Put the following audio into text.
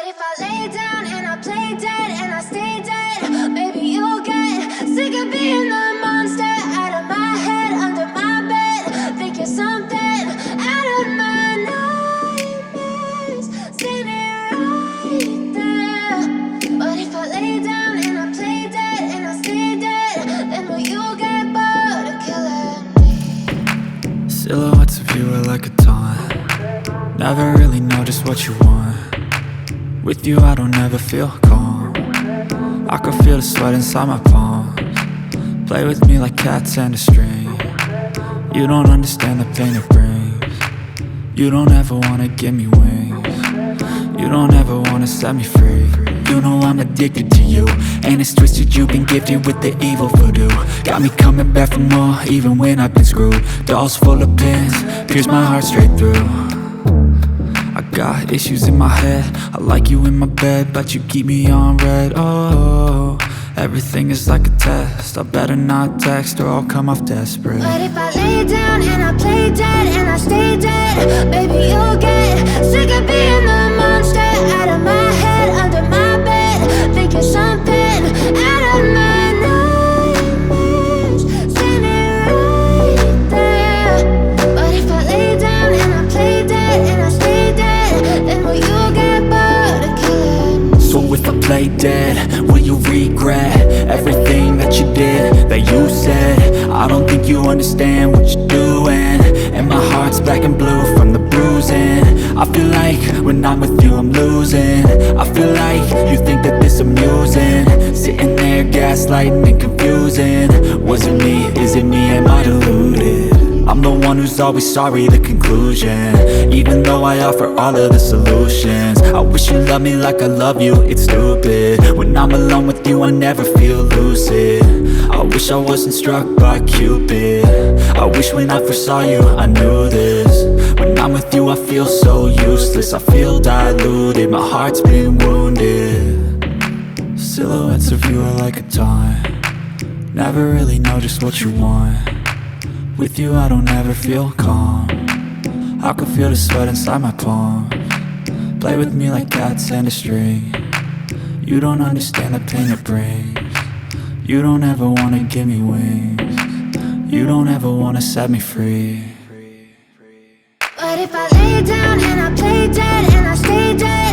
if I lay down and I play dead and I stay dead, maybe you'll get sick of being the monster out of my head, under my bed. Think you're something out of my nightmares, standing right there. But if I lay down and I play dead and I stay dead, then will you get bored of killing me? Silhouettes of you are like a taunt. Never really know just what you want. With you I don't ever feel calm. I can feel the sweat inside my palms. Play with me like cats and a string. You don't understand the pain it brings. You don't ever wanna give me wings. You don't ever wanna set me free. You know I'm addicted to you, and it's twisted, you've been gifted with the evil voodoo. Got me coming back for more, even when I've been screwed. Dolls full of pins, pierce my heart straight through. I got issues in my head, I like you in my bed, but you keep me on red. Oh, everything is like a test, I better not text or I'll come off desperate. But if I lay down and I play dead and I stay dead, baby you'll get sick of being the monster out of my head, under my bed. Think you're something out of my nightmares, standing right there. But if I lay down and I play dead and I stay dead, then will you get bored of killing me? So if I play dead, will you regret everything that you did, that you said? I don't think you understand what you're doing, and my heart's black and blue from the bruising. I feel like when I'm with you I'm losing. I feel like you think that this amusing, sitting there gaslighting and confusing. Was it me? Is it me? Am I deluded? I'm the one who's always sorry, the conclusion, even though I offer all of the solutions. I wish you loved me like I love you, it's stupid. When I'm alone with you I never feel lucid. I wish I wasn't struck by Cupid. I wish when I first saw you I knew this. When I'm with you I feel so useless, I feel diluted, my heart's been wounded. Silhouettes of you are like a taunt. Never really know just what you want. With you I don't ever feel calm. I can feel the sweat inside my palms. Play with me like cats and a string. You don't understand the pain it brings. You don't ever wanna give me wings. You don't ever wanna set me free. But if I lay down and I play dead and I stay dead,